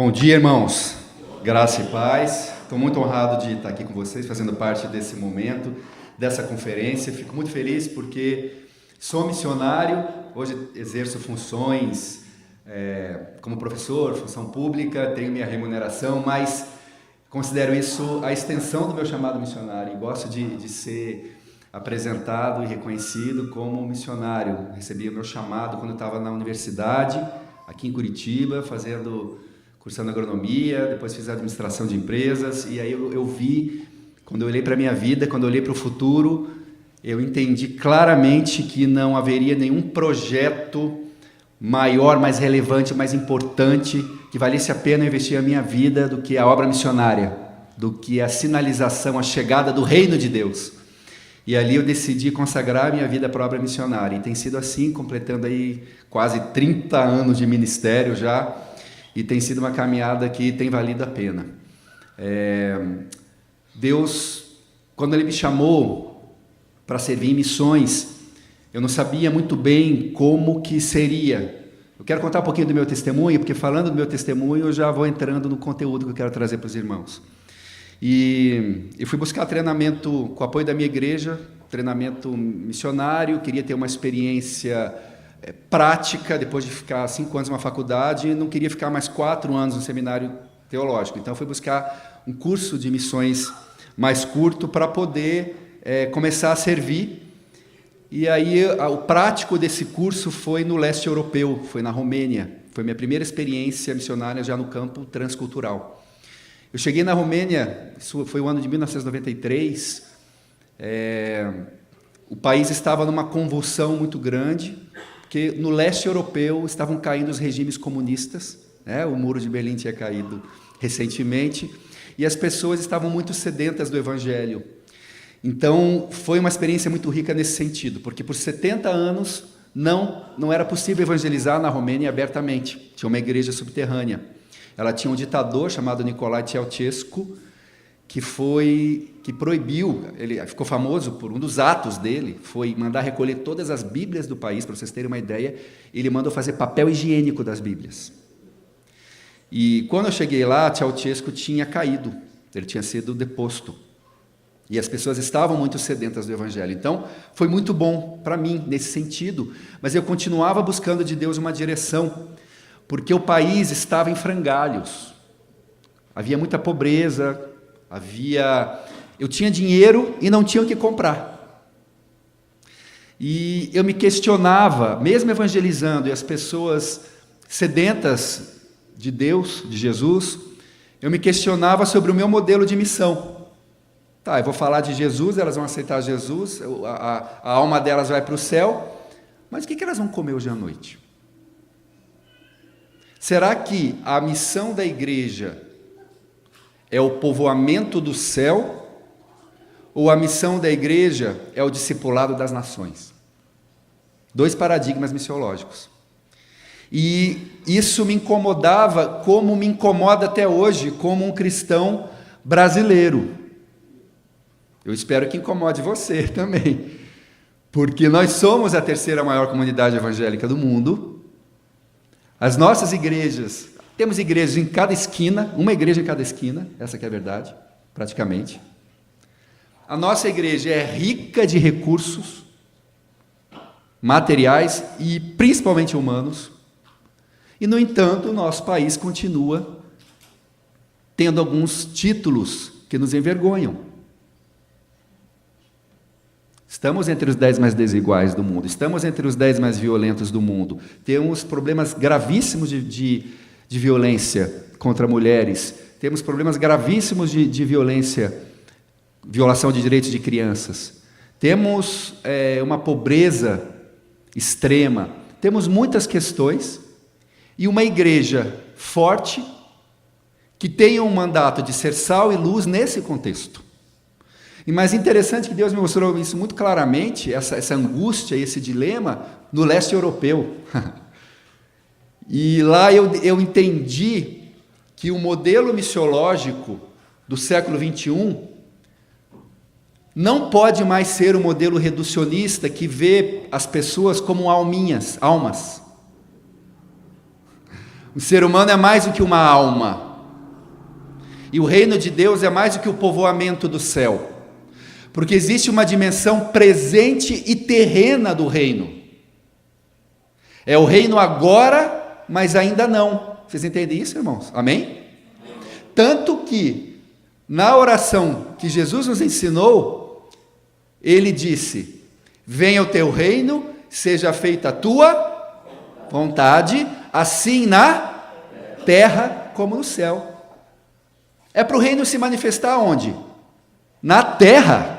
Bom dia, irmãos. Graça e paz. Estou muito honrado de estar aqui com vocês, fazendo parte desse momento, dessa conferência. Fico muito feliz porque sou missionário, hoje exerço funções como professor, função pública, tenho minha remuneração, mas considero isso a extensão do meu chamado missionário e gosto de ser apresentado e reconhecido como missionário. Recebi o meu chamado quando eu estava na universidade, aqui em Curitiba, cursando agronomia, depois fiz administração de empresas, e aí eu vi, quando eu olhei para a minha vida, quando eu olhei para o futuro, eu entendi claramente que não haveria nenhum projeto maior, mais relevante, mais importante, que valesse a pena investir a minha vida do que a obra missionária, do que a sinalização, a chegada do reino de Deus. E ali eu decidi consagrar a minha vida para a obra missionária, e tem sido assim, completando aí quase 30 anos de ministério já, e tem sido uma caminhada que tem valido a pena. Deus, quando Ele me chamou para servir em missões, eu não sabia muito bem como que seria. Eu quero contar um pouquinho do meu testemunho, porque falando do meu testemunho, eu já vou entrando no conteúdo que eu quero trazer para os irmãos. E eu fui buscar treinamento com o apoio da minha igreja, treinamento missionário, queria ter uma experiência prática, depois de ficar 5 anos numa faculdade, não queria ficar mais 4 anos no seminário teológico. Então, fui buscar um curso de missões mais curto para poder começar a servir. E aí, o prático desse curso foi no leste europeu, foi na Romênia. Foi minha primeira experiência missionária já no campo transcultural. Eu cheguei na Romênia, isso foi o ano de 1993, o país estava numa convulsão muito grande, porque no leste europeu estavam caindo os regimes comunistas, o muro de Berlim tinha caído recentemente, e as pessoas estavam muito sedentas do Evangelho. Então, foi uma experiência muito rica nesse sentido, porque por 70 anos não era possível evangelizar na Romênia abertamente, tinha uma igreja subterrânea. Ela tinha um ditador chamado Nicolae Ceausescu, que proibiu, ele ficou famoso por um dos atos dele, foi mandar recolher todas as Bíblias do país, para vocês terem uma ideia, ele mandou fazer papel higiênico das Bíblias. E quando eu cheguei lá, Ceausescu tinha caído, ele tinha sido deposto, e as pessoas estavam muito sedentas do Evangelho. Então, foi muito bom para mim, nesse sentido, mas eu continuava buscando de Deus uma direção, porque o país estava em frangalhos, havia muita pobreza, eu tinha dinheiro e não tinha o que comprar. E eu me questionava, mesmo evangelizando, e as pessoas sedentas de Deus, de Jesus, eu me questionava sobre o meu modelo de missão. Eu vou falar de Jesus, elas vão aceitar Jesus, a alma delas vai para o céu, mas o que elas vão comer hoje à noite? Será que a missão da igreja é o povoamento do céu, ou a missão da igreja é o discipulado das nações? 2 paradigmas missiológicos. E isso me incomodava, como me incomoda até hoje, como um cristão brasileiro. Eu espero que incomode você também, porque nós somos a 3ª maior comunidade evangélica do mundo. As nossas igrejas, temos igrejas em cada esquina, uma igreja em cada esquina, essa que é a verdade, praticamente. A nossa igreja é rica de recursos materiais e principalmente humanos, e, no entanto, o nosso país continua tendo alguns títulos que nos envergonham. Estamos entre os 10 mais desiguais do mundo, estamos entre os 10 mais violentos do mundo, temos problemas gravíssimos de violência contra mulheres, temos problemas gravíssimos de violação de direitos de crianças, temos uma pobreza extrema, temos muitas questões, e uma igreja forte, que tenha um mandato de ser sal e luz nesse contexto. E mais interessante que Deus me mostrou isso muito claramente, essa angústia, esse dilema, no leste europeu. E lá eu entendi que o modelo missiológico do século XXI não pode mais ser o modelo reducionista que vê as pessoas como almas. O ser humano é mais do que uma alma. E o reino de Deus é mais do que o povoamento do céu. Porque existe uma dimensão presente e terrena do reino. É o reino agora, mas ainda não. Vocês entendem isso, irmãos? Amém? Tanto que, na oração que Jesus nos ensinou, ele disse: venha o teu reino, seja feita a tua vontade, assim na terra como no céu. É para o reino se manifestar onde? Na terra.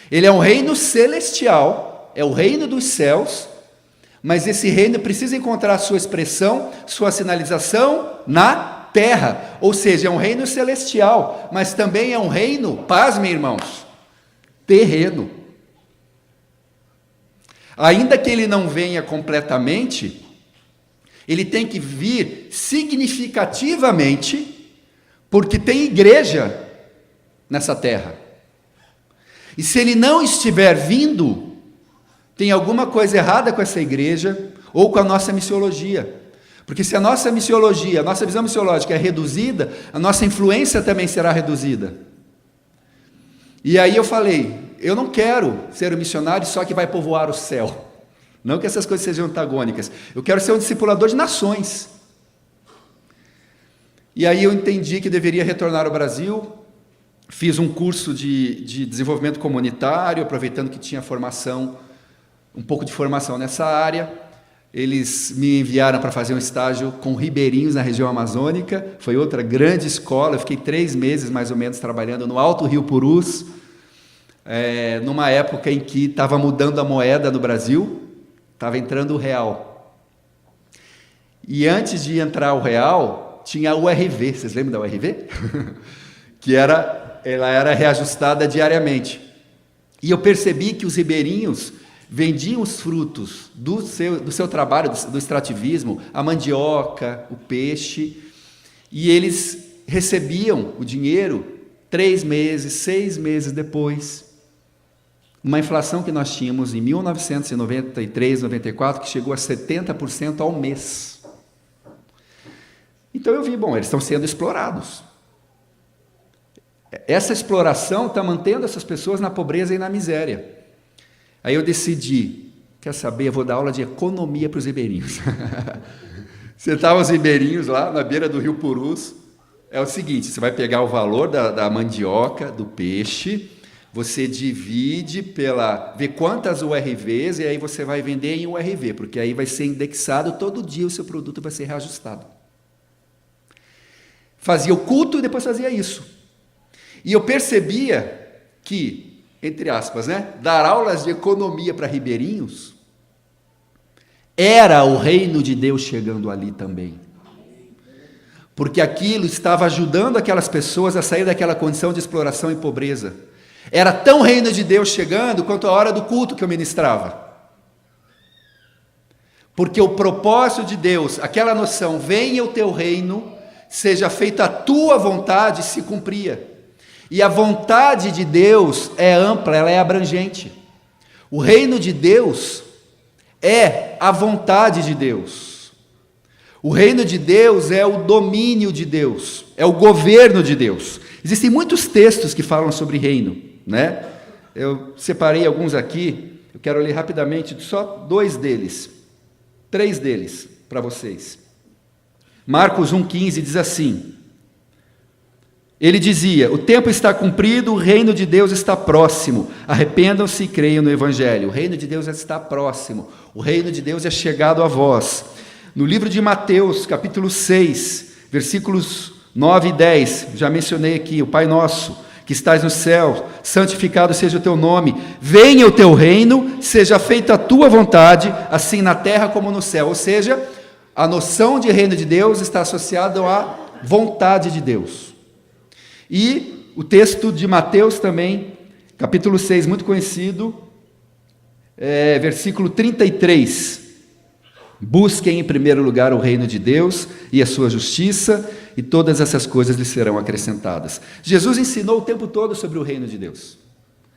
Ele é um reino celestial, é o reino dos céus, mas esse reino precisa encontrar sua expressão, sua sinalização na terra, ou seja, é um reino celestial, mas também é um reino, pasmem irmãos, terreno. Ainda que ele não venha completamente, ele tem que vir significativamente, porque tem igreja nessa terra. E se ele não estiver vindo, tem alguma coisa errada com essa igreja ou com a nossa missiologia. Porque se a nossa missiologia, a nossa visão missiológica é reduzida, a nossa influência também será reduzida. E aí eu falei, eu não quero ser um missionário só que vai povoar o céu. Não que essas coisas sejam antagônicas. Eu quero ser um discipulador de nações. E aí eu entendi que deveria retornar ao Brasil. Fiz um curso de desenvolvimento comunitário, aproveitando que tinha formação, um pouco de formação nessa área. Eles me enviaram para fazer um estágio com ribeirinhos na região amazônica. Foi outra grande escola. Eu fiquei 3 meses, mais ou menos, trabalhando no Alto Rio Purus, numa época em que estava mudando a moeda no Brasil, estava entrando o real. E antes de entrar o real, tinha a URV. Vocês lembram da URV? Que ela era reajustada diariamente. E eu percebi que os ribeirinhos vendiam os frutos do seu trabalho, do extrativismo, a mandioca, o peixe, e eles recebiam o dinheiro 3 meses, 6 meses depois. Uma inflação que nós tínhamos em 1993, 94, que chegou a 70% ao mês. Então eu vi, eles estão sendo explorados. Essa exploração está mantendo essas pessoas na pobreza e na miséria. Aí eu decidi, quer saber, eu vou dar aula de economia para os ribeirinhos. Sentavam os ribeirinhos lá na beira do rio Purus. É o seguinte, você vai pegar o valor da mandioca, do peixe, você divide vê quantas URVs, e aí você vai vender em URV, porque aí vai ser indexado, todo dia o seu produto vai ser reajustado. Fazia o culto e depois fazia isso. E eu percebia que, entre aspas, dar aulas de economia para ribeirinhos era o reino de Deus chegando ali também. Porque aquilo estava ajudando aquelas pessoas a sair daquela condição de exploração e pobreza. Era tão reino de Deus chegando quanto a hora do culto que eu ministrava. Porque o propósito de Deus, aquela noção, venha o teu reino, seja feita a tua vontade, se cumpria. E a vontade de Deus é ampla, ela é abrangente. O reino de Deus é a vontade de Deus. O reino de Deus é o domínio de Deus, é o governo de Deus. Existem muitos textos que falam sobre reino, Eu separei alguns aqui, eu quero ler rapidamente só 3 deles para vocês. Marcos 1,15 diz assim: ele dizia, o tempo está cumprido, o reino de Deus está próximo, arrependam-se e creiam no Evangelho. O reino de Deus está próximo, o reino de Deus é chegado a vós. No livro de Mateus, capítulo 6, versículos 9 e 10, já mencionei aqui, o Pai Nosso, que estás no céu, santificado seja o teu nome, venha o teu reino, seja feita a tua vontade, assim na terra como no céu. Ou seja, a noção de reino de Deus está associada à vontade de Deus. E o texto de Mateus também, capítulo 6, muito conhecido, versículo 33. Busquem em primeiro lugar o reino de Deus e a sua justiça, e todas essas coisas lhes serão acrescentadas. Jesus ensinou o tempo todo sobre o reino de Deus.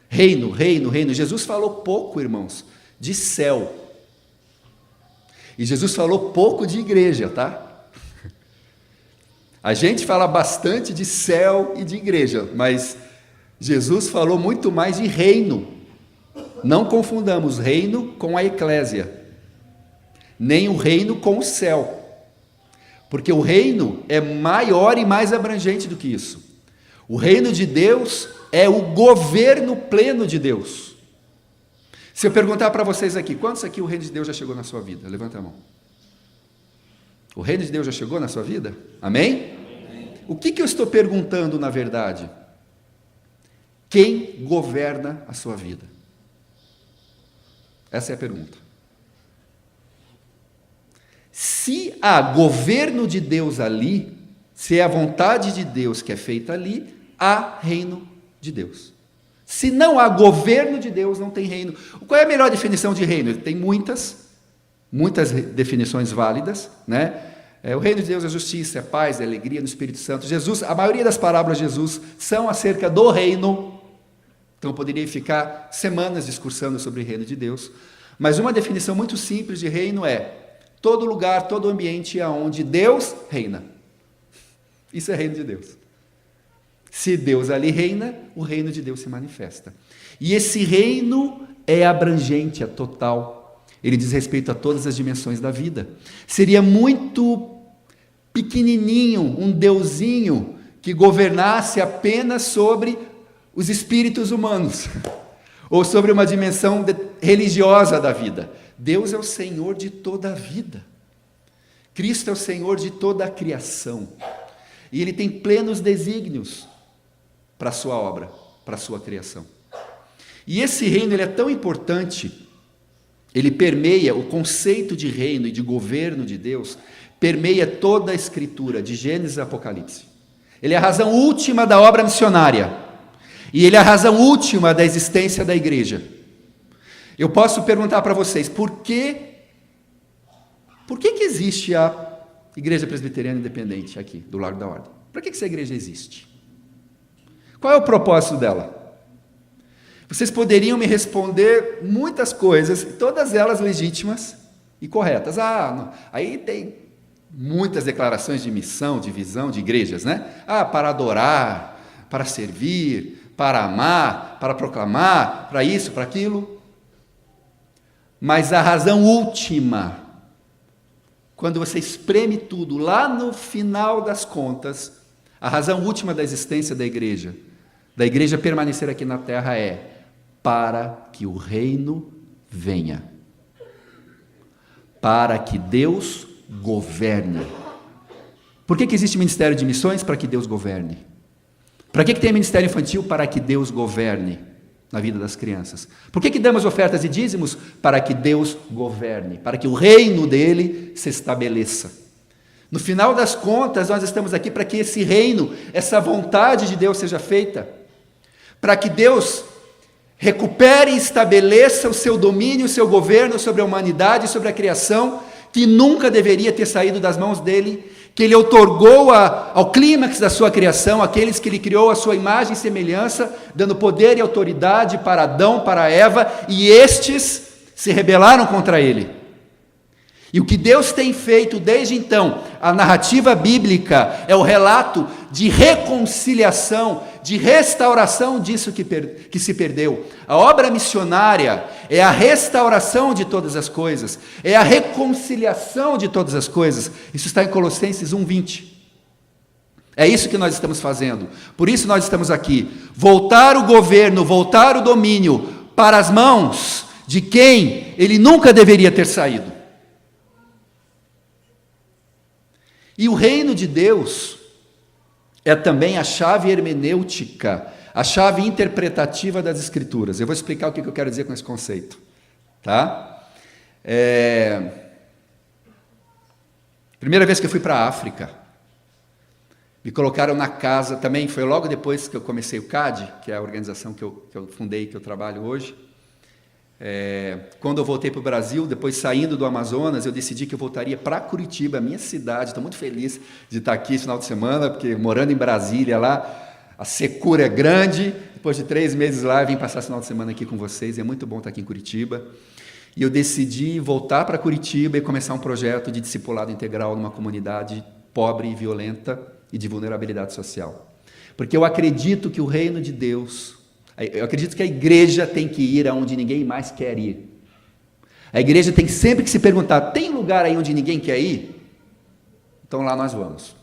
Reino, reino, reino. Jesus falou pouco, irmãos, de céu. E Jesus falou pouco de igreja, tá? A gente fala bastante de céu e de igreja, mas Jesus falou muito mais de reino. Não confundamos reino com a eclésia, nem o reino com o céu, porque o reino é maior e mais abrangente do que isso. O reino de Deus é o governo pleno de Deus. Se eu perguntar para vocês aqui, quantos aqui o reino de Deus já chegou na sua vida? Levanta a mão. O reino de Deus já chegou na sua vida? Amém? O que eu estou perguntando na verdade? Quem governa a sua vida? Essa é a pergunta. Se há governo de Deus ali, se é a vontade de Deus que é feita ali, há reino de Deus. Se não há governo de Deus, não tem reino. Qual é a melhor definição de reino? Tem muitas definições válidas, né? O reino de Deus é justiça, é paz, é alegria no Espírito Santo. Jesus, a maioria das parábolas de Jesus são acerca do reino. Então eu poderia ficar semanas discursando sobre o reino de Deus. Mas uma definição muito simples de reino é todo lugar, todo ambiente onde Deus reina. Isso é reino de Deus. Se Deus ali reina, o reino de Deus se manifesta. E esse reino é abrangente, é total. Ele diz respeito a todas as dimensões da vida. Seria muito pequenininho, um deusinho que governasse apenas sobre os espíritos humanos, ou sobre uma dimensão religiosa da vida. Deus é o Senhor de toda a vida. Cristo é o Senhor de toda a criação. E Ele tem plenos desígnios para a sua obra, para a sua criação. E esse reino ele é tão importante, ele permeia o conceito de reino e de governo de Deus, permeia toda a Escritura, de Gênesis a Apocalipse. Ele é a razão última da obra missionária, e ele é a razão última da existência da igreja. Eu posso perguntar para vocês, por que existe a Igreja Presbiteriana Independente aqui, do Largo da Ordem? Para que essa igreja existe? Qual é o propósito dela? Vocês poderiam me responder muitas coisas, todas elas legítimas e corretas. Aí tem muitas declarações de missão, de visão de igrejas, né? Para adorar, para servir, para amar, para proclamar, para isso, para aquilo. Mas a razão última, quando você espreme tudo, lá no final das contas, a razão última da existência da igreja permanecer aqui na terra é para que o reino venha, para que Deus governe. Por que existe ministério de missões? Para que Deus governe. Para que tem ministério infantil? Para que Deus governe na vida das crianças. Por que damos ofertas e dízimos? Para que Deus governe, para que o reino dele se estabeleça. No final das contas, nós estamos aqui para que esse reino, essa vontade de Deus seja feita, para que Deus recupere e estabeleça o seu domínio, o seu governo sobre a humanidade, sobre a criação, que nunca deveria ter saído das mãos dele, que ele outorgou ao clímax da sua criação, aqueles que ele criou à sua imagem e semelhança, dando poder e autoridade para Adão, para Eva, e estes se rebelaram contra ele. E o que Deus tem feito desde então, a narrativa bíblica é o relato de reconciliação, de restauração disso que se perdeu. A obra missionária é a restauração de todas as coisas, é a reconciliação de todas as coisas. Isso está em Colossenses 1:20. É isso que nós estamos fazendo. Por isso nós estamos aqui. Voltar o governo, voltar o domínio para as mãos de quem ele nunca deveria ter saído. E o reino de Deus é também a chave hermenêutica, a chave interpretativa das Escrituras. Eu vou explicar o que eu quero dizer com esse conceito. Tá? Primeira vez que eu fui para a África, me colocaram na casa, também foi logo depois que eu comecei o CAD, que é a organização que eu fundei, que eu trabalho hoje. Quando eu voltei para o Brasil, depois saindo do Amazonas, eu decidi que eu voltaria para Curitiba, a minha cidade. Estou muito feliz de estar aqui esse final de semana, porque morando em Brasília lá, a secura é grande. Depois de 3 meses lá, eu vim passar esse final de semana aqui com vocês. É muito bom estar aqui em Curitiba. E eu decidi voltar para Curitiba e começar um projeto de discipulado integral numa comunidade pobre e violenta e de vulnerabilidade social. Porque eu acredito que o reino de Deus, eu acredito que a igreja tem que ir aonde ninguém mais quer ir. A igreja tem sempre que se perguntar, tem lugar aí onde ninguém quer ir? Então lá nós vamos.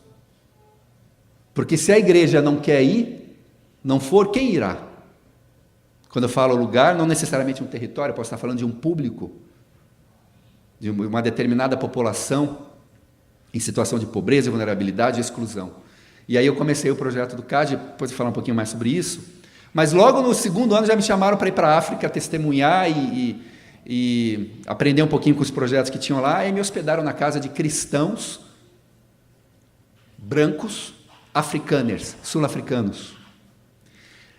Porque se a igreja não quer ir, não for, quem irá? Quando eu falo lugar, não necessariamente um território, eu posso estar falando de um público, de uma determinada população em situação de pobreza, vulnerabilidade e exclusão. E aí eu comecei o projeto do CAD, depois eu falar um pouquinho mais sobre isso, mas logo no segundo ano já me chamaram para ir para a África, testemunhar e aprender um pouquinho com os projetos que tinham lá, e me hospedaram na casa de cristãos brancos, africaners, sul-africanos.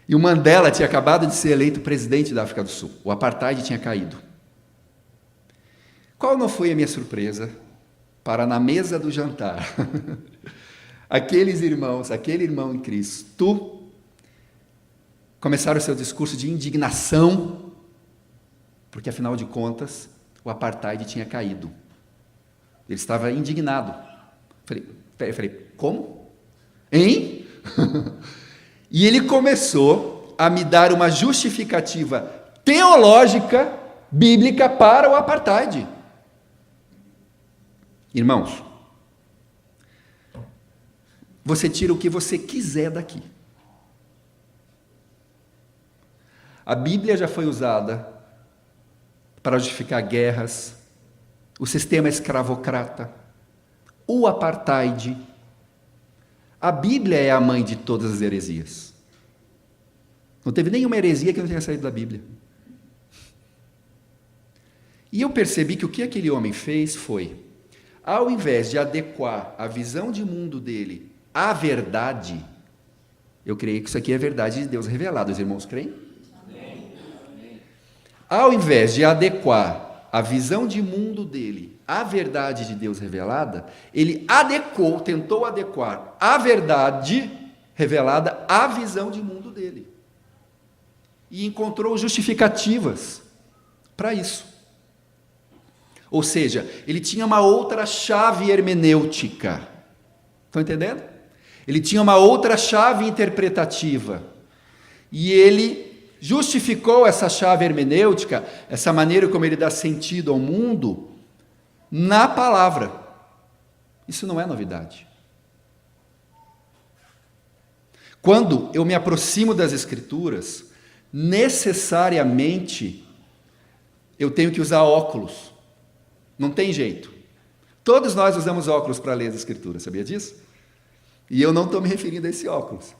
E o Mandela tinha acabado de ser eleito presidente da África do Sul. O apartheid tinha caído. Qual não foi a minha surpresa para, na mesa do jantar, aqueles irmãos, aquele irmão em Cristo, começaram o seu discurso de indignação, porque, afinal de contas, o apartheid tinha caído. Ele estava indignado. Eu falei, como? Hein? E ele começou a me dar uma justificativa teológica, bíblica, para o apartheid. Irmãos, você tira o que você quiser daqui. A Bíblia já foi usada para justificar guerras, o sistema escravocrata, o apartheid. A Bíblia é a mãe de todas as heresias. Não teve nenhuma heresia que não tenha saído da Bíblia. E eu percebi que o que aquele homem fez foi, ao invés de adequar a visão de mundo dele à verdade, eu creio que isso aqui é a verdade de Deus revelada. Os irmãos creem? Amém. Ao invés de adequar a visão de mundo dele à verdade de Deus revelada, ele tentou adequar a verdade revelada à visão de mundo dele. E encontrou justificativas para isso. Ou seja, ele tinha uma outra chave hermenêutica. Estão entendendo? Ele tinha uma outra chave interpretativa. E ele justificou essa chave hermenêutica, essa maneira como ele dá sentido ao mundo, na palavra. Isso não é novidade. Quando eu me aproximo das Escrituras, necessariamente eu tenho que usar óculos. Não tem jeito. Todos nós usamos óculos para ler as Escrituras, sabia disso? E eu não estou me referindo a esse óculos.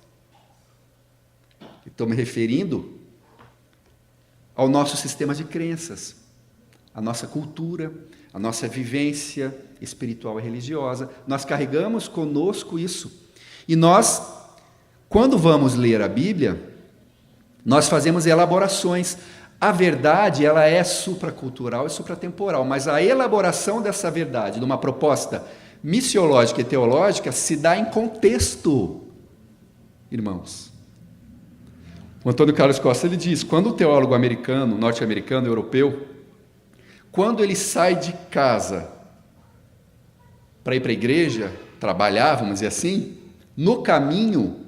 Estou me referindo ao nosso sistema de crenças, a nossa cultura, a nossa vivência espiritual e religiosa. Nós carregamos conosco isso. E nós, quando vamos ler a Bíblia, nós fazemos elaborações. A verdade, ela é supracultural e supratemporal, mas a elaboração dessa verdade, numa proposta missiológica e teológica, se dá em contexto, irmãos. O Antônio Carlos Costa, ele diz, quando o teólogo americano, norte-americano, europeu, quando ele sai de casa para ir para a igreja, trabalhar, vamos dizer assim, no caminho,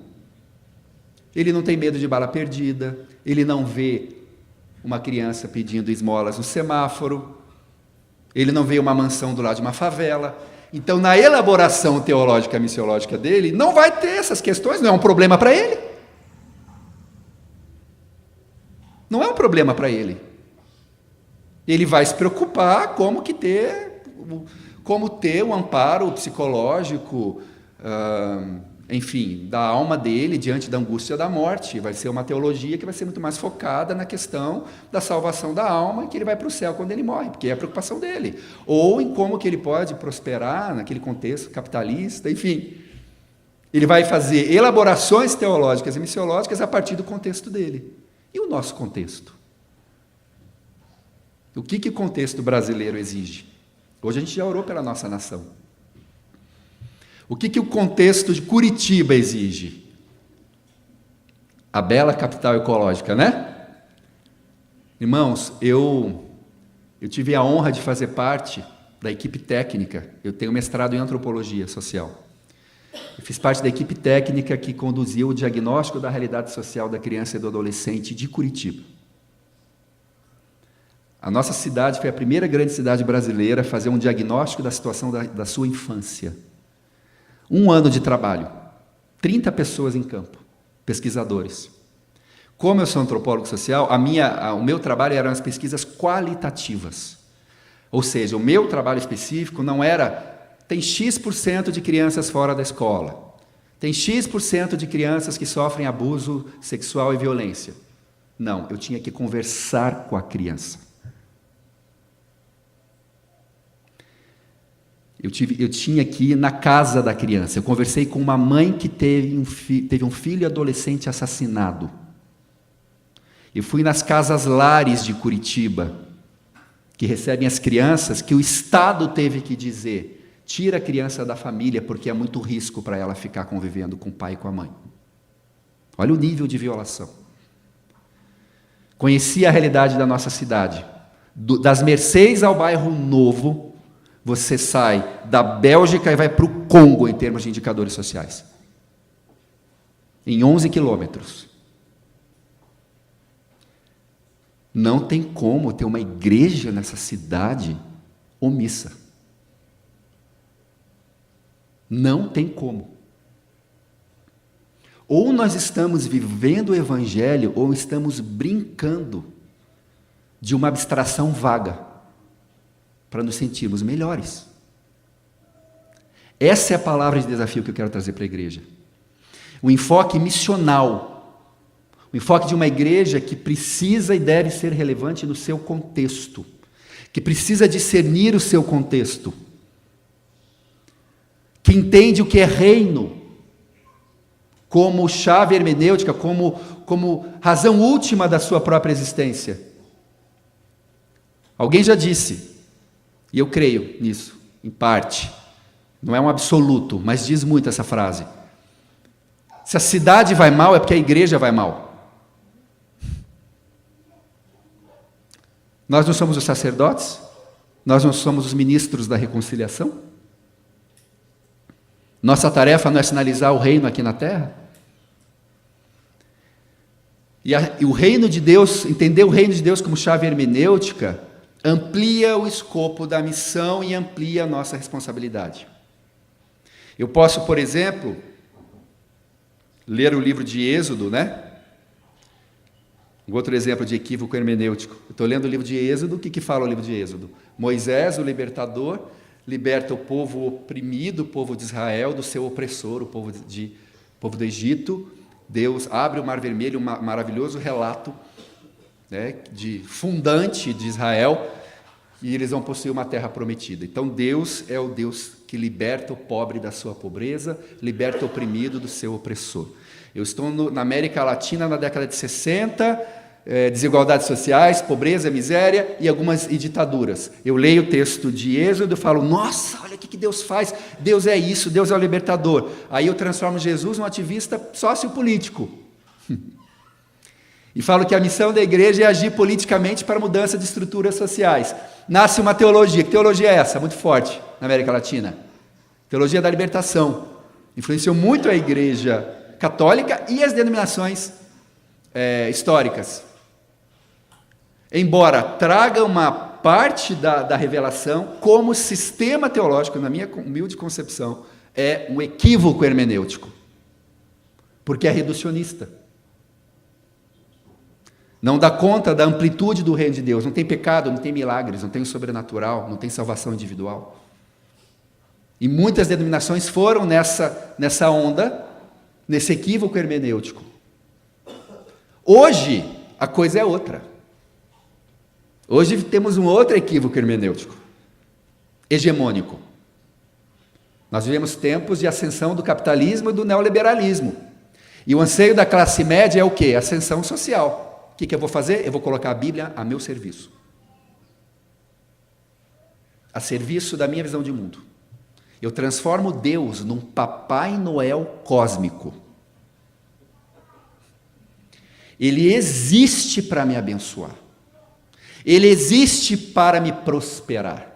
ele não tem medo de bala perdida, ele não vê uma criança pedindo esmolas no semáforo, ele não vê uma mansão do lado de uma favela. Então, na elaboração teológica e missiológica dele, não vai ter essas questões, não é um problema para ele. Não é um problema para ele. Ele vai se preocupar como ter um amparo psicológico, enfim, da alma dele diante da angústia da morte. Vai ser uma teologia que vai ser muito mais focada na questão da salvação da alma, que ele vai para o céu quando ele morre, porque é a preocupação dele. Ou em como que ele pode prosperar naquele contexto capitalista, enfim. Ele vai fazer elaborações teológicas e missiológicas a partir do contexto dele. E o nosso contexto? O que o contexto brasileiro exige? Hoje a gente já orou pela nossa nação. O que o contexto de Curitiba exige? A bela capital ecológica, né? Irmãos, eu Eu tive a honra de fazer parte da equipe técnica. Eu tenho mestrado em antropologia social. Eu fiz parte da equipe técnica que conduziu o diagnóstico da realidade social da criança e do adolescente de Curitiba. A nossa cidade foi a primeira grande cidade brasileira a fazer um diagnóstico da situação da sua infância. 1 ano de trabalho, 30 pessoas em campo, pesquisadores. Como eu sou antropólogo social, o meu trabalho eram as pesquisas qualitativas. Ou seja, o meu trabalho específico não era tem X% de crianças fora da escola, tem X% de crianças que sofrem abuso sexual e violência. Não, eu tinha que conversar com a criança. Eu tinha que ir na casa da criança. Eu conversei com uma mãe que teve um filho adolescente assassinado. Eu fui nas casas lares de Curitiba, que recebem as crianças, que o Estado teve que dizer, tira a criança da família, porque é muito risco para ela ficar convivendo com o pai e com a mãe. Olha o nível de violação. Conheci a realidade da nossa cidade. Das Mercês ao Bairro Novo, você sai da Bélgica e vai para o Congo em termos de indicadores sociais. Em 11 quilômetros. Não tem como ter uma igreja nessa cidade omissa. Não tem como. Ou nós estamos vivendo o Evangelho, ou estamos brincando de uma abstração vaga, para nos sentirmos melhores. Essa é a palavra de desafio que eu quero trazer para a igreja. O enfoque missional, o enfoque de uma igreja que precisa e deve ser relevante no seu contexto, que precisa discernir o seu contexto, que entende o que é reino, como chave hermenêutica, como razão última da sua própria existência. Alguém já disse, e eu creio nisso, em parte, não é um absoluto, mas diz muito essa frase. Se a cidade vai mal, é porque a igreja vai mal. Nós não somos os sacerdotes? Nós não somos os ministros da reconciliação? Nossa tarefa não é sinalizar o reino aqui na terra? E o reino de Deus, entender o reino de Deus como chave hermenêutica, amplia o escopo da missão e amplia a nossa responsabilidade. Eu posso, por exemplo, ler o livro de Êxodo, né? Um outro exemplo de equívoco hermenêutico. Eu estou lendo o livro de Êxodo, o que fala o livro de Êxodo? Moisés, o libertador, liberta o povo oprimido, o povo de Israel, do seu opressor, o povo do Egito. Deus abre o Mar Vermelho, um maravilhoso relato, né, de fundante de Israel, e eles vão possuir uma terra prometida. Então Deus é o Deus que liberta o pobre da sua pobreza, liberta o oprimido do seu opressor. Eu estou na América Latina na década de 60, desigualdades sociais, pobreza, miséria e ditaduras. Eu leio o texto de Êxodo e falo, nossa, olha o que Deus faz, Deus é isso, Deus é o libertador. Aí eu transformo Jesus num ativista sociopolítico. E falo que a missão da igreja é agir politicamente para a mudança de estruturas sociais. Nasce uma teologia. Que teologia é essa? Muito forte na América Latina. Teologia da libertação. Influenciou muito a igreja católica e as denominações históricas. Embora traga uma parte da revelação, como sistema teológico, na minha humilde concepção, é um equívoco hermenêutico. Porque é reducionista. Não dá conta da amplitude do reino de Deus. Não tem pecado, não tem milagres, não tem o sobrenatural, não tem salvação individual. E muitas denominações foram nessa onda, nesse equívoco hermenêutico. Hoje, a coisa é outra. Hoje temos um outro equívoco hermenêutico, hegemônico. Nós vivemos tempos de ascensão do capitalismo e do neoliberalismo. E o anseio da classe média é o quê? Ascensão social. O que eu vou fazer? Eu vou colocar a Bíblia a meu serviço. A serviço da minha visão de mundo. Eu transformo Deus num Papai Noel cósmico. Ele existe para me abençoar. Ele existe para me prosperar.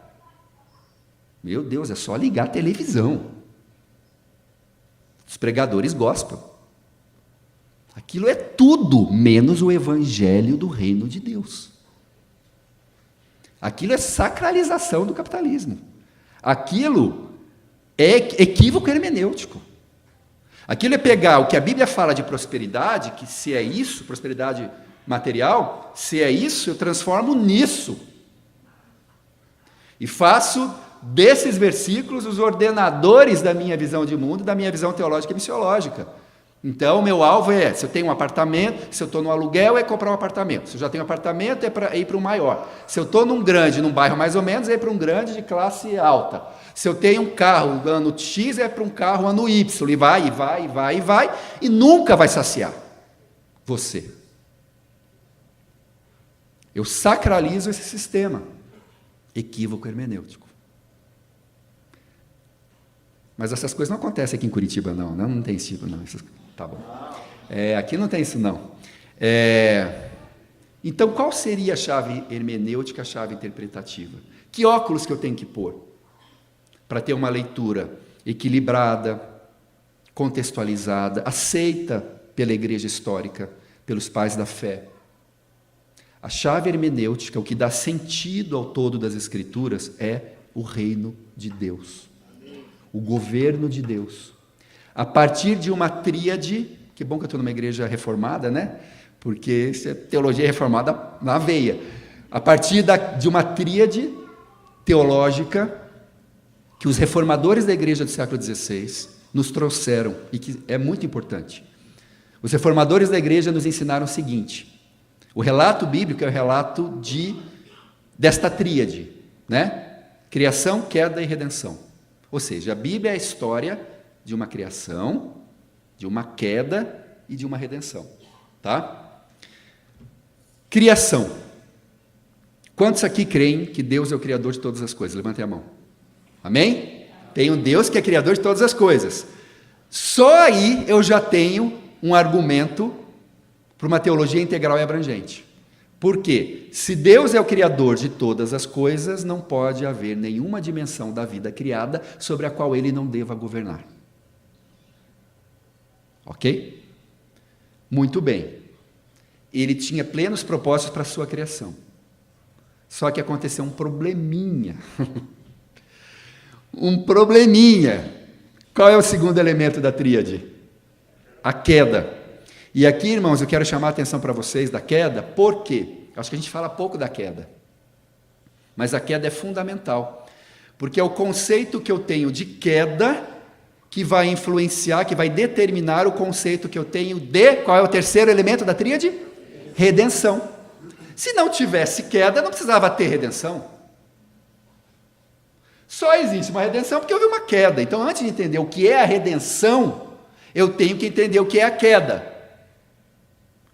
Meu Deus, é só ligar a televisão. Os pregadores gospel. Aquilo é tudo menos o evangelho do reino de Deus. Aquilo é sacralização do capitalismo. Aquilo é equívoco hermenêutico. Aquilo é pegar o que a Bíblia fala de prosperidade, que se é isso, prosperidade material, se é isso, eu transformo nisso. E faço desses versículos os ordenadores da minha visão de mundo, da minha visão teológica e missiológica. Então, o meu alvo é, se eu tenho um apartamento, se eu estou no aluguel, é comprar um apartamento. Se eu já tenho um apartamento, é ir para um maior. Se eu estou num grande, num bairro mais ou menos, é ir para um grande de classe alta. Se eu tenho um carro ano X, é para um carro ano Y. E vai, e vai, e vai, e vai, e nunca vai saciar você. Eu sacralizo esse sistema. Equívoco hermenêutico. Mas essas coisas não acontecem aqui em Curitiba, não. Não tem esse tipo, não. Tá bom. Aqui não tem isso, não. Então, qual seria a chave hermenêutica, a chave interpretativa? Que óculos que eu tenho que pôr para ter uma leitura equilibrada, contextualizada, aceita pela igreja histórica, pelos pais da fé? A chave hermenêutica, o que dá sentido ao todo das Escrituras, é o reino de Deus. O governo de Deus. A partir de uma tríade, que bom que eu estou numa igreja reformada, né? Porque isso é teologia reformada na veia. A partir de uma tríade teológica que os reformadores da igreja do século XVI nos trouxeram, e que é muito importante. Os reformadores da igreja nos ensinaram o seguinte: o relato bíblico é o relato desta tríade, né? Criação, queda e redenção. Ou seja, a Bíblia é a história de uma criação, de uma queda e de uma redenção. Tá? Criação. Quantos aqui creem que Deus é o Criador de todas as coisas? Levantem a mão. Amém? Tem um Deus que é Criador de todas as coisas. Só aí eu já tenho um argumento para uma teologia integral e abrangente. Por quê? Se Deus é o Criador de todas as coisas, não pode haver nenhuma dimensão da vida criada sobre a qual Ele não deva governar. Ok? Muito bem. Ele tinha plenos propósitos para a sua criação. Só que aconteceu um probleminha. Um probleminha. Qual é o segundo elemento da tríade? A queda. E aqui, irmãos, eu quero chamar a atenção para vocês da queda, por quê? Acho que a gente fala pouco da queda. Mas a queda é fundamental. Porque é o conceito que eu tenho de queda que vai influenciar, que vai determinar o conceito que eu tenho de... Qual é o terceiro elemento da tríade? Redenção. Se não tivesse queda, não precisava ter redenção. Só existe uma redenção porque houve uma queda. Então, antes de entender o que é a redenção, eu tenho que entender o que é a queda.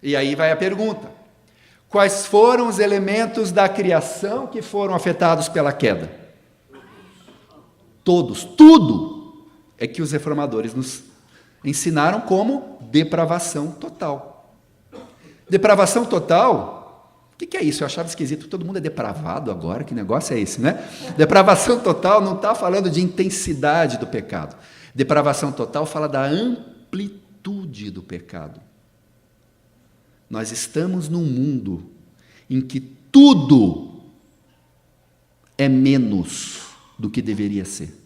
E aí vai a pergunta: quais foram os elementos da criação que foram afetados pela queda? Todos, tudo é que os reformadores nos ensinaram como depravação total. Depravação total, o que é isso? Eu achava esquisito, todo mundo é depravado agora, que negócio é esse, né? Depravação total não está falando de intensidade do pecado. Depravação total fala da amplitude do pecado. Nós estamos num mundo em que tudo é menos do que deveria ser.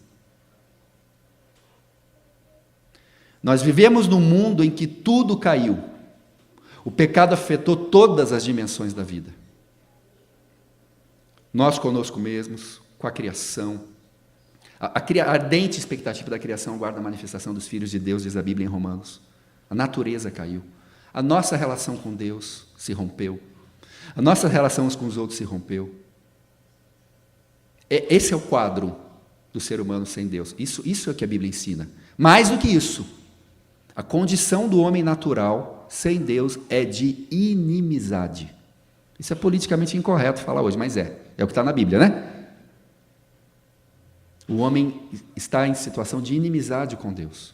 Nós vivemos num mundo em que tudo caiu. O pecado afetou todas as dimensões da vida. Nós conosco mesmos, com a criação. A ardente expectativa da criação aguarda a manifestação dos filhos de Deus, diz a Bíblia em Romanos. A natureza caiu. A nossa relação com Deus se rompeu. A nossa relação uns com os outros se rompeu. Esse é o quadro do ser humano sem Deus. Isso é o que a Bíblia ensina. Mais do que isso, a condição do homem natural sem Deus é de inimizade. Isso é politicamente incorreto falar hoje, mas é o que está na Bíblia, né? O homem está em situação de inimizade com Deus.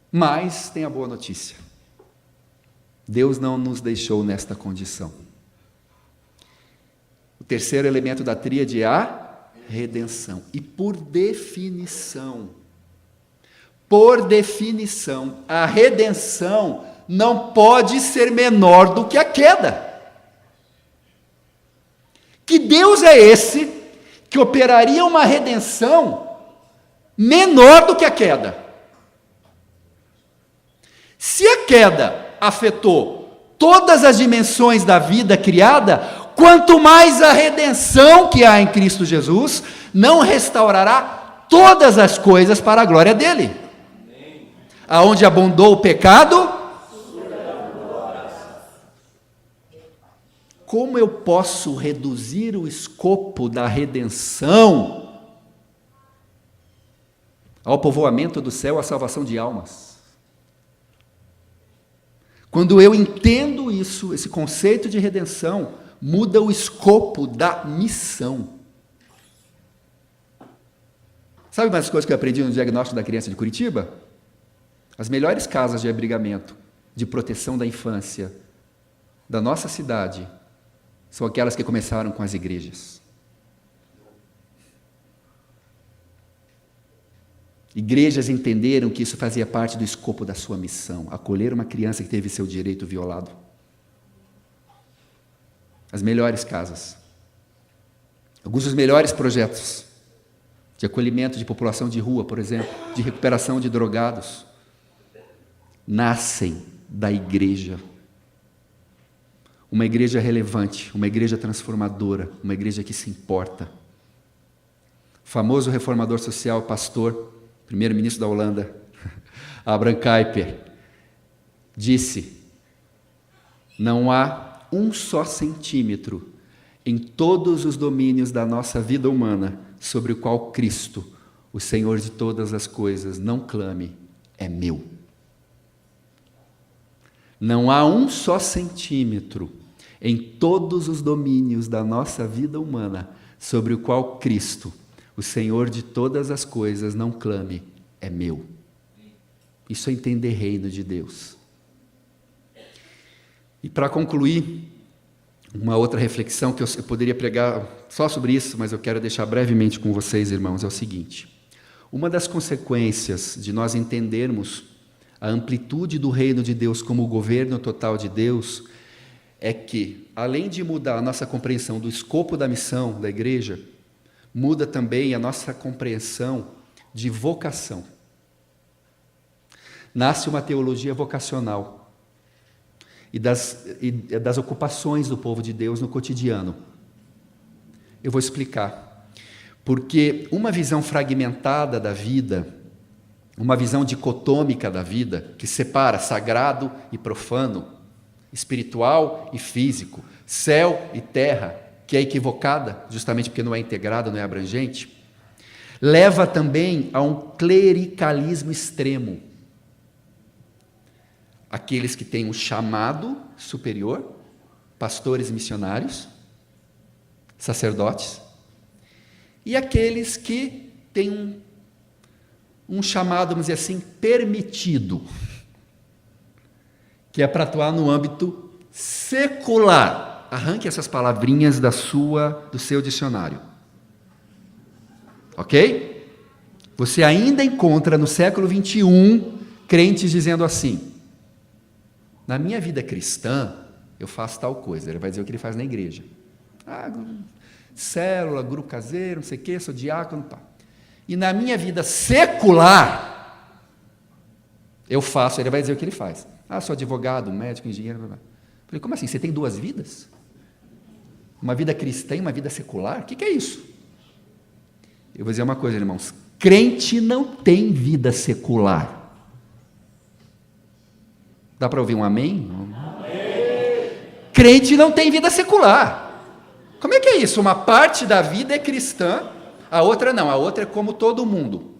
Mas tem a boa notícia. Deus não nos deixou nesta condição. terceiro elemento da tríade é a redenção. E por definição, a redenção não pode ser menor do que a queda. Que Deus é esse que operaria uma redenção menor do que a queda? Se a queda afetou todas as dimensões da vida criada, quanto mais a redenção que há em Cristo Jesus não restaurará todas as coisas para a glória dele. Aonde abundou o pecado, como eu posso reduzir o escopo da redenção ao povoamento do céu, à salvação de almas? Quando eu entendo isso, esse conceito de redenção, muda o escopo da missão. Sabe mais coisas que eu aprendi no diagnóstico da criança de Curitiba? As melhores casas de abrigamento, de proteção da infância da nossa cidade, são aquelas que começaram com as igrejas. Igrejas entenderam que isso fazia parte do escopo da sua missão, acolher uma criança que teve seu direito violado. As melhores casas. Alguns dos melhores projetos de acolhimento de população de rua, por exemplo, de recuperação de drogados, nascem da igreja. Uma igreja relevante, uma igreja transformadora, uma igreja que se importa. O famoso reformador social, pastor, primeiro-ministro da Holanda, Abraham Kuyper, disse: não há um só centímetro em todos os domínios da nossa vida humana sobre o qual Cristo, o Senhor de todas as coisas, não clame, é meu. Não há um só centímetro em todos os domínios da nossa vida humana sobre o qual Cristo, o Senhor de todas as coisas, não clame, é meu. Isso é entender reino de Deus. E para concluir, uma outra reflexão que eu poderia pregar só sobre isso, mas eu quero deixar brevemente com vocês, irmãos, é o seguinte: uma das consequências de nós entendermos a amplitude do reino de Deus como o governo total de Deus é que, além de mudar a nossa compreensão do escopo da missão da igreja, muda também a nossa compreensão de vocação. Nasce uma teologia vocacional e das ocupações do povo de Deus no cotidiano. Eu vou explicar. Porque uma visão fragmentada da vida, uma visão dicotômica da vida, que separa sagrado e profano, espiritual e físico, céu e terra, que é equivocada, justamente porque não é integrada, não é abrangente, leva também a um clericalismo extremo. Aqueles que têm um chamado superior, pastores e missionários, sacerdotes, e aqueles que têm um chamado, vamos dizer assim, permitido, que é para atuar no âmbito secular. Arranque essas palavrinhas do seu dicionário. Ok? Você ainda encontra no século 21 crentes dizendo assim: na minha vida cristã, eu faço tal coisa. Ele vai dizer o que ele faz na igreja. Célula, grupo caseiro, não sei o quê, sou diácono, tá. E na minha vida secular, eu faço, ele vai dizer o que ele faz. Sou advogado, médico, engenheiro, blá, blá. Falei, como assim? Você tem duas vidas? Uma vida cristã e uma vida secular? O que é isso? Eu vou dizer uma coisa, irmãos. Crente não tem vida secular. Dá para ouvir um amém? Amém? Crente não tem vida secular. Como é que é isso? Uma parte da vida é cristã, a outra não. A outra é como todo mundo.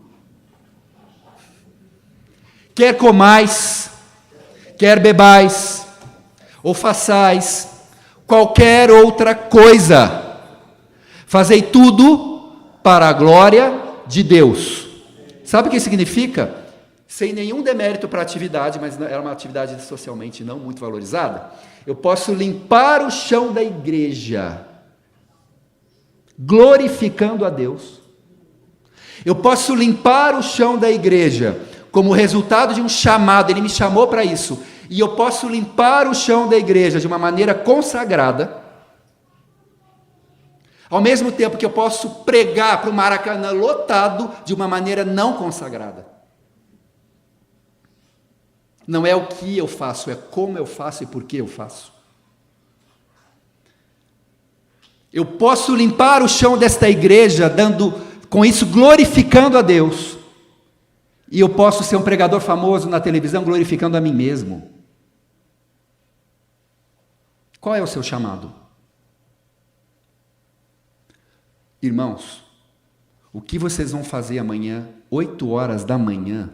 Quer comais, quer bebais, ou façais qualquer outra coisa, fazei tudo para a glória de Deus. Sabe o que significa? Sem nenhum demérito para a atividade, mas era uma atividade socialmente não muito valorizada, eu posso limpar o chão da igreja glorificando a Deus. Eu posso limpar o chão da igreja como resultado de um chamado, Ele me chamou para isso, e eu posso limpar o chão da igreja de uma maneira consagrada, ao mesmo tempo que eu posso pregar para o Maracanã lotado de uma maneira não consagrada. Não é o que eu faço, é como eu faço e por que eu faço. Eu posso limpar o chão desta igreja, com isso glorificando a Deus, e eu posso ser um pregador famoso na televisão glorificando a mim mesmo. Qual é o seu chamado? Irmãos, o que vocês vão fazer amanhã, 8 horas da manhã,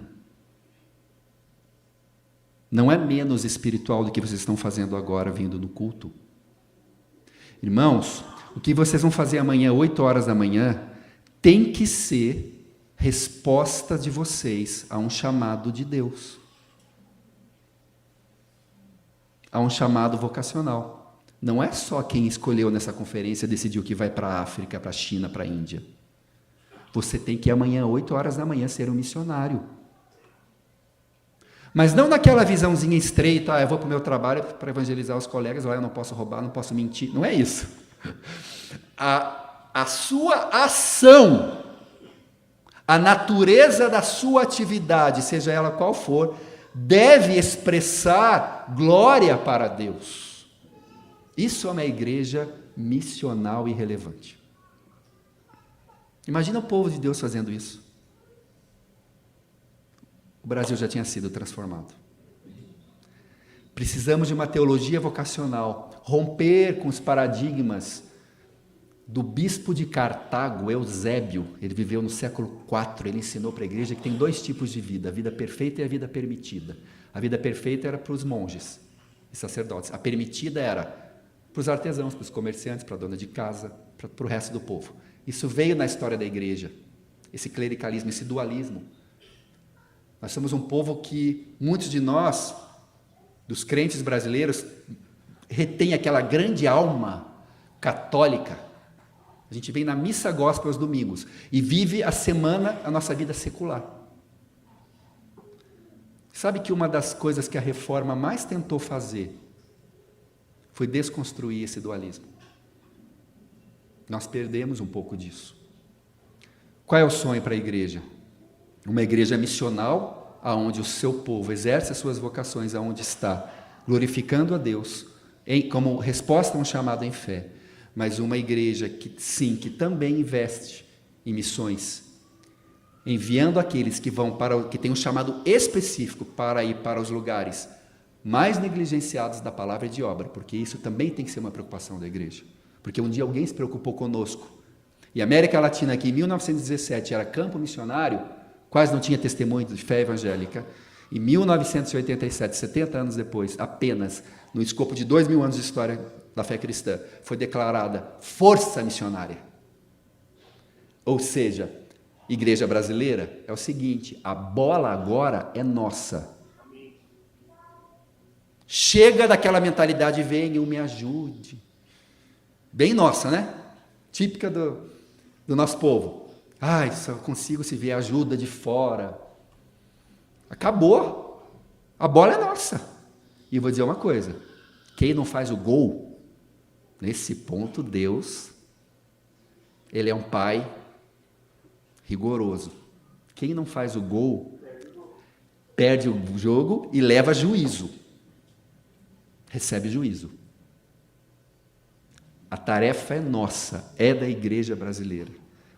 não é menos espiritual do que vocês estão fazendo agora, vindo no culto. Irmãos, o que vocês vão fazer amanhã, 8 horas da manhã, tem que ser resposta de vocês a um chamado de Deus. A um chamado vocacional. Não é só quem escolheu nessa conferência decidiu que vai para a África, para a China, para a Índia. Você tem que amanhã, 8 horas da manhã, ser um missionário. Mas não naquela visãozinha estreita, eu vou para o meu trabalho para evangelizar os colegas, lá eu não posso roubar, não posso mentir. Não é isso. A sua ação, a natureza da sua atividade, seja ela qual for, deve expressar glória para Deus. Isso é uma igreja missional e relevante. Imagina o povo de Deus fazendo isso. O Brasil já tinha sido transformado. Precisamos de uma teologia vocacional, romper com os paradigmas do bispo de Cartago, Eusébio. Ele viveu no século IV, ele ensinou para a igreja que tem 2 tipos de vida, a vida perfeita e a vida permitida. A vida perfeita era para os monges e sacerdotes, a permitida era para os artesãos, para os comerciantes, para a dona de casa, para o resto do povo. Isso veio na história da igreja, esse clericalismo, esse dualismo. Nós somos um povo que, muitos de nós, dos crentes brasileiros, retém aquela grande alma católica. A gente vem na missa gospel aos domingos e vive a semana a nossa vida secular. Sabe que uma das coisas que a reforma mais tentou fazer foi desconstruir esse dualismo. Nós perdemos um pouco disso. Qual é o sonho para a igreja? Uma igreja missional, aonde o seu povo exerce as suas vocações, aonde está, glorificando a Deus, como resposta a um chamado em fé, mas uma igreja que também investe em missões, enviando aqueles que vão que têm um chamado específico para ir para os lugares mais negligenciados da palavra e de obra, porque isso também tem que ser uma preocupação da igreja. Porque um dia alguém se preocupou conosco. E a América Latina, aqui em 1917, era campo missionário, quase não tinha testemunho de fé evangélica. Em 1987, 70 anos depois, apenas, no escopo de 2000 anos de história da fé cristã, foi declarada força missionária. Ou seja, igreja brasileira, é o seguinte, a bola agora é nossa. Chega daquela mentalidade, venham, me ajude. Bem nossa, né? Típica do nosso povo. Só consigo se ver ajuda de fora. Acabou. A bola é nossa. E vou dizer uma coisa, quem não faz o gol, nesse ponto Deus, Ele é um pai rigoroso. Quem não faz o gol, perde o jogo e leva juízo. Recebe juízo. A tarefa é nossa, é da igreja brasileira.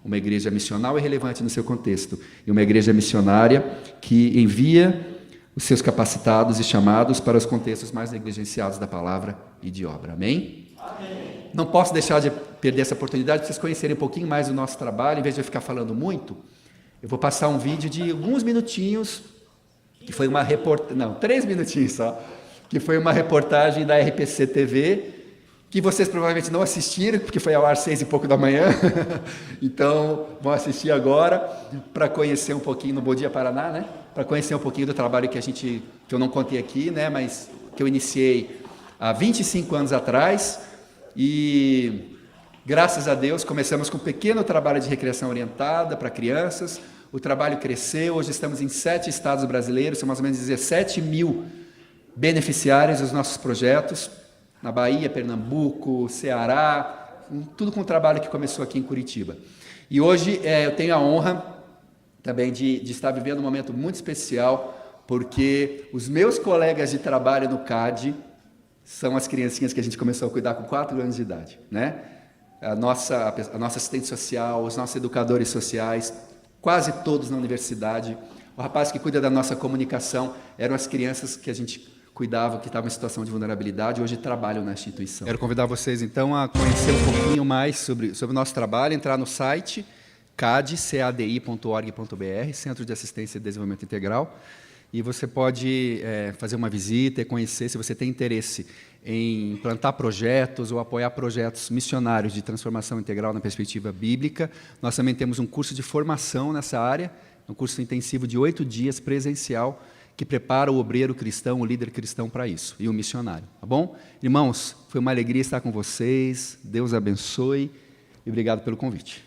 Uma igreja missional e relevante no seu contexto, e uma igreja missionária que envia os seus capacitados e chamados para os contextos mais negligenciados da palavra e de obra. Amém? Amém. Não posso deixar de perder essa oportunidade para vocês conhecerem um pouquinho mais do nosso trabalho. Em vez de eu ficar falando muito, eu vou passar um vídeo de alguns minutinhos, que foi uma reportagem, 3 minutinhos só, que foi uma reportagem da RPC TV, que vocês provavelmente não assistiram, porque foi ao ar 6 e pouco da manhã, então vão assistir agora, para conhecer um pouquinho, no Bom Dia Paraná, né? Para conhecer um pouquinho do trabalho que eu não contei aqui, né? Mas que eu iniciei há 25 anos atrás, e Graças a Deus, começamos com um pequeno trabalho de recreação orientada para crianças. O trabalho cresceu, hoje estamos em 7 estados brasileiros, são mais ou menos 17 mil beneficiários dos nossos projetos, na Bahia, Pernambuco, Ceará, tudo com o trabalho que começou aqui em Curitiba. E hoje eu tenho a honra também de estar vivendo um momento muito especial, porque os meus colegas de trabalho no CAD são as criancinhas que a gente começou a cuidar com 4 anos de idade, né? A nossa assistente social, os nossos educadores sociais, quase todos na universidade. O rapaz que cuida da nossa comunicação eram as crianças que a gente cuidava, que estavam em situação de vulnerabilidade, hoje trabalham na instituição. Quero convidar vocês, então, a conhecer um pouquinho mais sobre o nosso trabalho, entrar no site cadi.org.br, Centro de Assistência e Desenvolvimento Integral, e você pode fazer uma visita e conhecer, se você tem interesse em implantar projetos ou apoiar projetos missionários de transformação integral na perspectiva bíblica. Nós também temos um curso de formação nessa área, um curso intensivo de 8 dias, presencial, que prepara o obreiro cristão, o líder cristão para isso, e o missionário, tá bom? Irmãos, foi uma alegria estar com vocês, Deus abençoe, e obrigado pelo convite.